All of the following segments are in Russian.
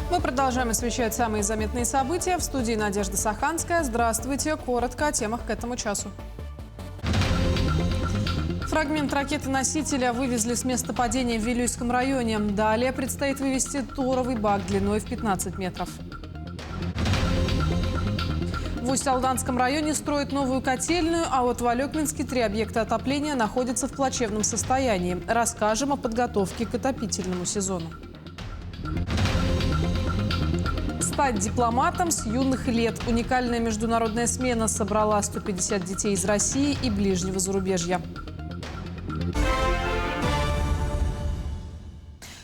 Мы продолжаем освещать самые заметные события. В студии Надежда Саханская. Здравствуйте. Коротко о темах к этому часу. Фрагмент ракеты-носителя вывезли с места падения в Вилюйском районе. Далее предстоит вывести торовый бак длиной в 15 метров. В Усть-Алданском районе строят новую котельную, а вот в Алекминске 3 объекта отопления находятся в плачевном состоянии. Расскажем о подготовке к отопительному сезону. Стать дипломатом с юных лет. Уникальная международная смена собрала 150 детей из России и ближнего зарубежья.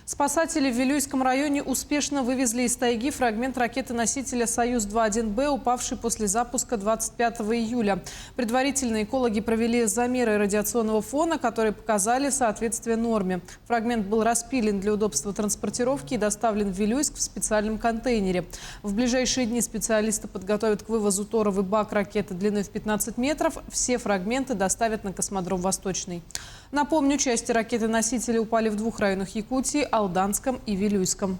Спасатели в Вилюйском районе успешно вывезли из тайги фрагмент ракеты-носителя «Союз-2-1Б», упавший после запуска 25 июля. Предварительно экологи провели замеры радиационного фона, которые показали соответствие норме. Фрагмент был распилен для удобства транспортировки и доставлен в Вилюйск в специальном контейнере. В ближайшие дни специалисты подготовят к вывозу торовый бак ракеты длиной в 15 метров. Все фрагменты доставят на космодром «Восточный». Напомню, части ракеты-носителя упали в 2 районах Якутии – Алданском и Вилюйском.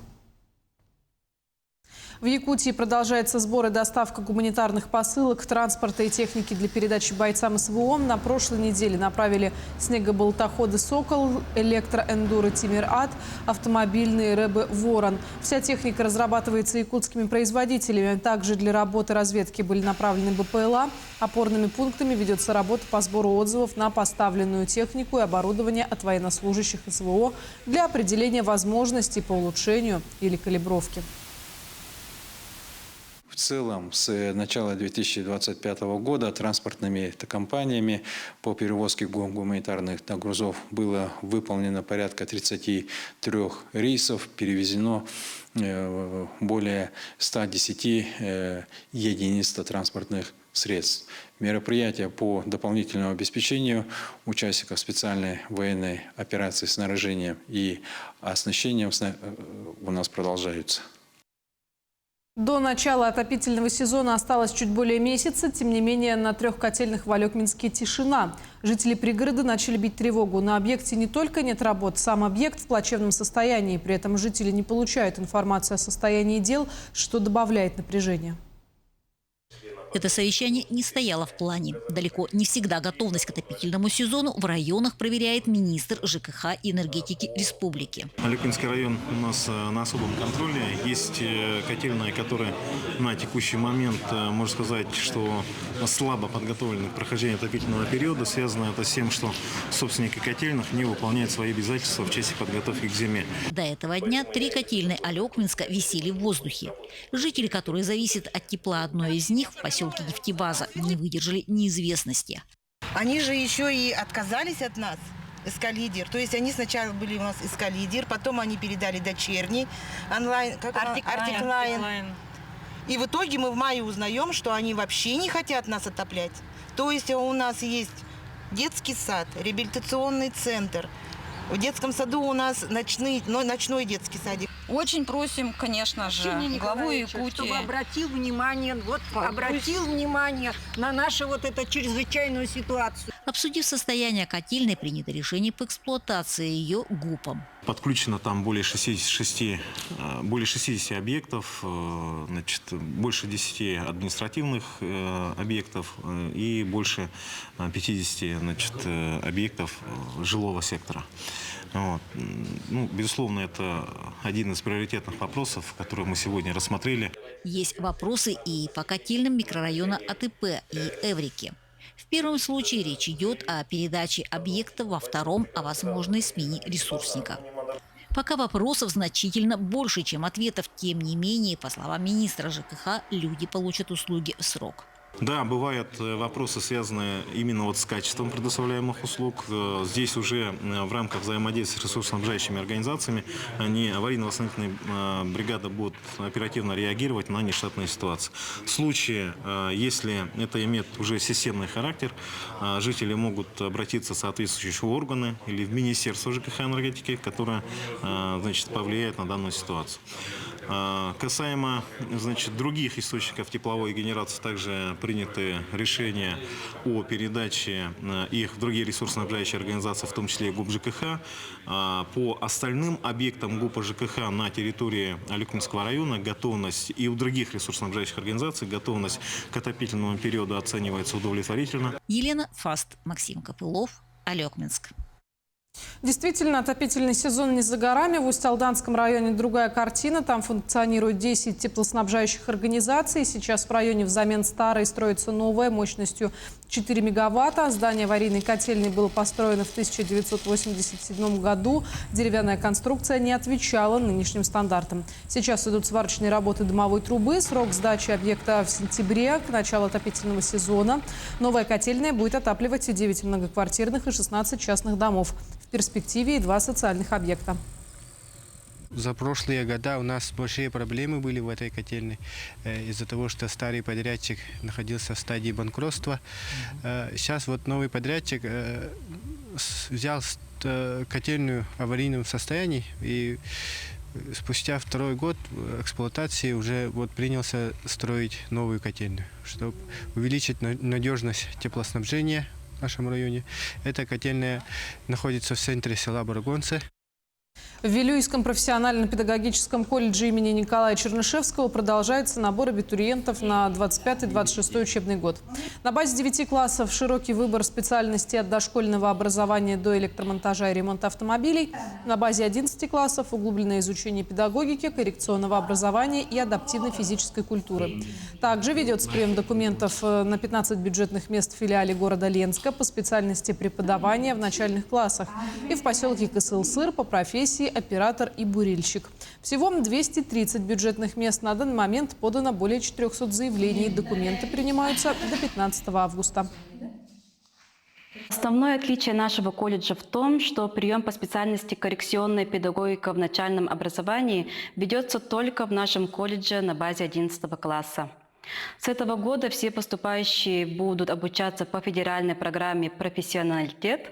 В Якутии продолжается сбор и доставка гуманитарных посылок, транспорта и техники для передачи бойцам СВО. На прошлой неделе направили снегоболтоходы «Сокол», электроэндуры «Тимир-Ад», автомобильные «Рэбы Ворон». Вся техника разрабатывается якутскими производителями. Также для работы разведки были направлены БПЛА. Опорными пунктами ведется работа по сбору отзывов на поставленную технику и оборудование от военнослужащих СВО для определения возможностей по улучшению или калибровке. В целом, с начала 2025 года транспортными компаниями по перевозке гуманитарных грузов было выполнено порядка 33 рейсов, перевезено более 110 единиц транспортных средств. Мероприятия по дополнительному обеспечению участников специальной военной операции снаряжением и оснащением у нас продолжаются. До начала отопительного сезона осталось чуть более месяца. Тем не менее, на 3 котельных в Алекминске тишина. Жители пригорода начали бить тревогу. На объекте не только нет работ, сам объект в плачевном состоянии. При этом жители не получают информацию о состоянии дел, что добавляет напряжения. Это совещание не стояло в плане. Далеко не всегда готовность к отопительному сезону в районах проверяет министр ЖКХ и энергетики республики. Алекминский район у нас на особом контроле. Есть котельная, которая на текущий момент, можно сказать, что слабо подготовлена к прохождению отопительного периода. Связано это с тем, что собственники котельных не выполняют свои обязательства в части подготовки к зиме. До этого дня 3 котельные Алекминска висели в воздухе. Жители, которые зависят от тепла одной из них в поселке Нефтебаза, не выдержали неизвестности. Они же еще и отказались от нас, Эскалидер. То есть они сначала были у нас Эскалидер, потом они передали дочерний, онлайн, Артиклайн. И в итоге мы в мае узнаем, что они вообще не хотят нас отоплять. То есть у нас есть детский сад, реабилитационный центр. В детском саду у нас ночной детский садик. Очень просим, конечно же, главу Якутии, чтобы обратил внимание на нашу вот эту чрезвычайную ситуацию. Обсудив состояние котельной, принято решение по эксплуатации ее ГУПом. Подключено там более 60 объектов, значит, больше 10 административных объектов и больше 50 объектов жилого сектора. Вот. Ну, безусловно, это один из приоритетных вопросов, которые мы сегодня рассмотрели. Есть вопросы и по котельным микрорайона АТП и Эврики. В первом случае речь идет о передаче объекта, во втором – о возможной смене ресурсника. Пока вопросов значительно больше, чем ответов. Тем не менее, по словам министра ЖКХ, люди получат услуги в срок. Да, бывают вопросы, связанные именно с качеством предоставляемых услуг. Здесь уже в рамках взаимодействия с ресурсоснабжающими организациями аварийно-восстановительные бригады будут оперативно реагировать на нештатные ситуации. В случае, если это имеет уже системный характер, жители могут обратиться в соответствующие органы или в Министерство ЖКХ и энергетики, которое повлияет на данную ситуацию. Касаемо, значит, других источников тепловой генерации, также приняты решения о передаче их в другие ресурсоснабжающие организации, в том числе и ГУП ЖКХ. По остальным объектам ГУПа ЖКХ на территории Алюкминского района готовность и у других ресурсоснабжающих организаций готовность к отопительному периоду оценивается удовлетворительно. Елена Фаст, Максим Копылов, Алёкминск. Действительно, отопительный сезон не за горами. В Усть-Алданском районе другая картина. Там функционирует 10 теплоснабжающих организаций. Сейчас в районе взамен старой строится новая мощностью 4 мегаватта. Здание аварийной котельной было построено в 1987 году. Деревянная конструкция не отвечала нынешним стандартам. Сейчас идут сварочные работы дымовой трубы. Срок сдачи объекта в сентябре, к началу отопительного сезона. Новая котельная будет отапливать и 9 многоквартирных, и 16 частных домов. В перспективе и 2 социальных объекта. За прошлые года у нас большие проблемы были в этой котельной из-за того, что старый подрядчик находился в стадии банкротства. Сейчас вот новый подрядчик взял котельную в аварийном состоянии и спустя второй год эксплуатации уже вот принялся строить новую котельную, чтобы увеличить надежность теплоснабжения в нашем районе. Эта котельная находится в центре села Барагонцы. В Вилюйском профессионально-педагогическом колледже имени Николая Чернышевского продолжается набор абитуриентов на 25-26 учебный год. На базе 9 классов широкий выбор специальностей от дошкольного образования до электромонтажа и ремонта автомобилей. На базе 11 классов углубленное изучение педагогики, коррекционного образования и адаптивной физической культуры. Также ведется прием документов на 15 бюджетных мест в филиале города Ленска по специальности преподавания в начальных классах и в поселке Кысыл-Сыр по профессии оператор и бурильщик. Всего 230 бюджетных мест. На данный момент подано более 400 заявлений. Документы принимаются до 15 августа. Основное отличие нашего колледжа в том, что прием по специальности коррекционная педагогика в начальном образовании ведется только в нашем колледже на базе 11 класса. С этого года все поступающие будут обучаться по федеральной программе «Профессионалитет».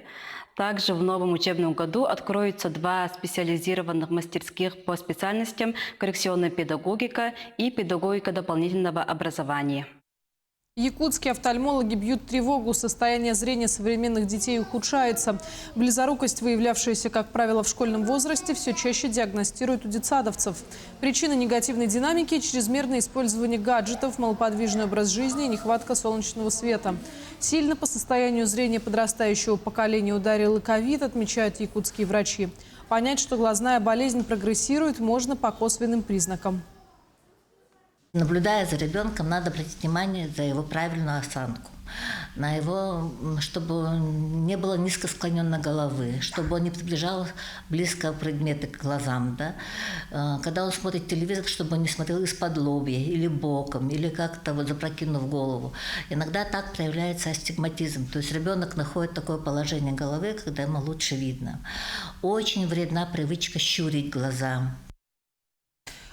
Также в новом учебном году откроются 2 специализированных мастерских по специальностям коррекционная педагогика и педагогика дополнительного образования. Якутские офтальмологи бьют тревогу. Состояние зрения современных детей ухудшается. Близорукость, выявлявшаяся, как правило, в школьном возрасте, все чаще диагностируют у детсадовцев. Причина негативной динамики – чрезмерное использование гаджетов, малоподвижный образ жизни и нехватка солнечного света. Сильно по состоянию зрения подрастающего поколения ударил и ковид, отмечают якутские врачи. Понять, что глазная болезнь прогрессирует, можно по косвенным признакам. Наблюдая за ребенком, надо обратить внимание за его правильную осанку, на его, чтобы не было низко склоненной головы, чтобы он не приближал близко предметы к глазам. Да? Когда он смотрит телевизор, чтобы он не смотрел из-под лобья или боком, или как-то вот запрокинув голову. Иногда так проявляется астигматизм, то есть ребенок находит такое положение головы, когда ему лучше видно. Очень вредна привычка щурить глаза.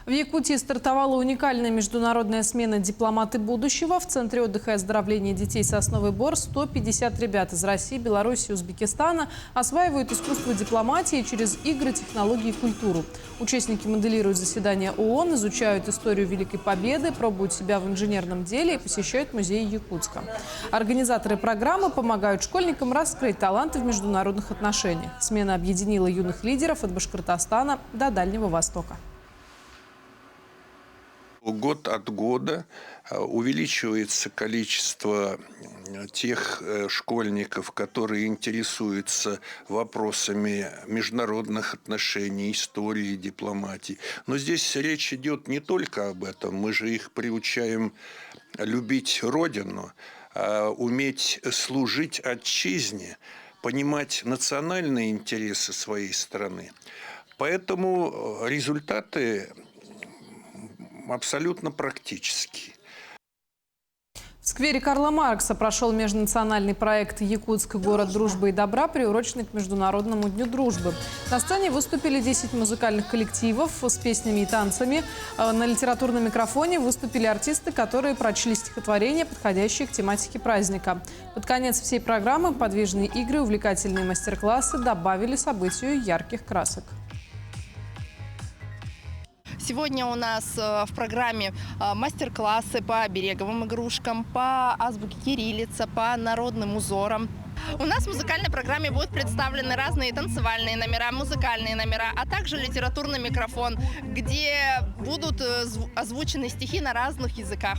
В Якутии стартовала уникальная международная смена «Дипломаты будущего». В Центре отдыха и оздоровления детей «Сосновый Бор» 150 ребят из России, Беларуси и Узбекистана осваивают искусство дипломатии через игры, технологии и культуру. Участники моделируют заседания ООН, изучают историю Великой Победы, пробуют себя в инженерном деле и посещают музеи Якутска. Организаторы программы помогают школьникам раскрыть таланты в международных отношениях. Смена объединила юных лидеров от Башкортостана до Дальнего Востока. Год от года увеличивается количество тех школьников, которые интересуются вопросами международных отношений, истории, дипломатии. Но здесь речь идет не только об этом. Мы же их приучаем любить Родину, уметь служить отчизне, понимать национальные интересы своей страны. Поэтому результаты абсолютно практически. В сквере Карла Маркса прошел межнациональный проект «Якутск. Город дружбы и добра», приуроченный к Международному дню дружбы. На сцене выступили 10 музыкальных коллективов с песнями и танцами. На литературном микрофоне выступили артисты, которые прочли стихотворения, подходящие к тематике праздника. Под конец всей программы подвижные игры, увлекательные мастер-классы добавили событию ярких красок. Сегодня у нас в программе мастер-классы по береговым игрушкам, по азбуке кириллица, по народным узорам. У нас в музыкальной программе будут представлены разные танцевальные номера, музыкальные номера, а также литературный микрофон, где будут озвучены стихи на разных языках.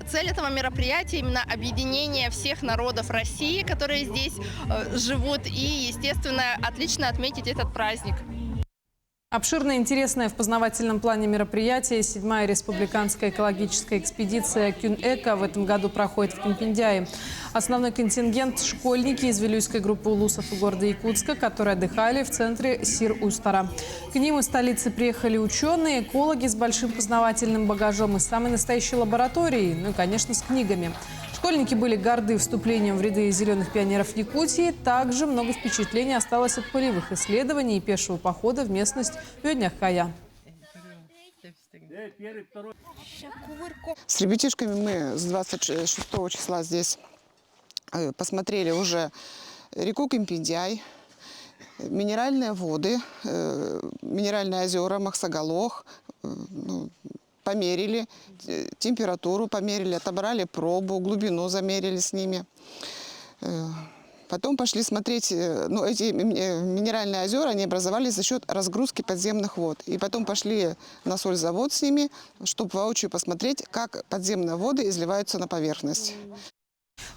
Цель этого мероприятия именно объединение всех народов России, которые здесь живут, и, естественно, отлично отметить этот праздник. Обширное и интересное в познавательном плане мероприятие «7-я республиканская экологическая экспедиция Кюн-Эко» в этом году проходит в Кимпендяе. Основной контингент – школьники из вилюйской группы улусов и города Якутска, которые отдыхали в центре Сир-Устара. К ним из столицы приехали ученые, экологи с большим познавательным багажом и самой настоящей лабораторией, ну и, конечно, с книгами. Школьники были горды вступлением в ряды зеленых пионеров Якутии. Также много впечатлений осталось от полевых исследований и пешего похода в местность Юдняк-Кая. С ребятишками мы с 26 числа здесь посмотрели уже реку Кимпендяй, минеральные воды, минеральные озера Махсагалох, померили температуру, померили, отобрали пробу, глубину замерили с ними. Потом пошли смотреть, эти минеральные озера, они образовались за счет разгрузки подземных вод. И потом пошли на сользавод с ними, чтобы воочию посмотреть, как подземные воды изливаются на поверхность.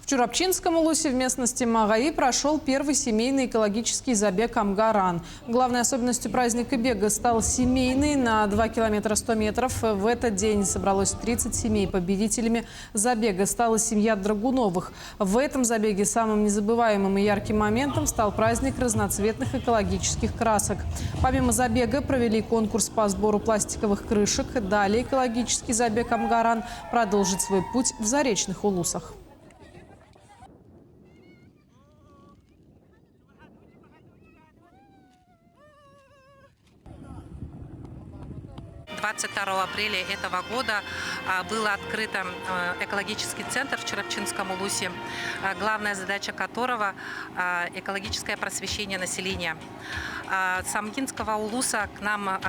В Чурапчинском улусе в местности Магаи прошел первый семейный экологический забег Амгаран. Главной особенностью праздника бега стал семейный на 2 километра 100 метров. В этот день собралось 30 семей. Победителями забега стала семья Драгуновых. В этом забеге самым незабываемым и ярким моментом стал праздник разноцветных экологических красок. Помимо забега провели конкурс по сбору пластиковых крышек. Далее экологический забег Амгаран продолжит свой путь в заречных улусах. 22 апреля этого года был открыт экологический центр в Чурапчинском улусе, главная задача которого – экологическое просвещение населения. С Амгинского улуса к нам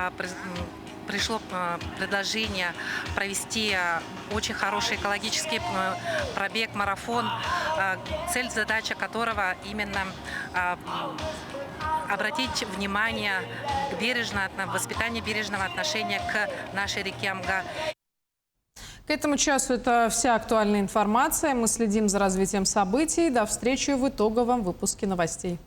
пришло предложение провести очень хороший экологический пробег, марафон, цель, задача которого именно обратить внимание к воспитанию бережного отношения к нашей реке Амга. К этому часу это вся актуальная информация. Мы следим за развитием событий. До встречи в итоговом выпуске новостей.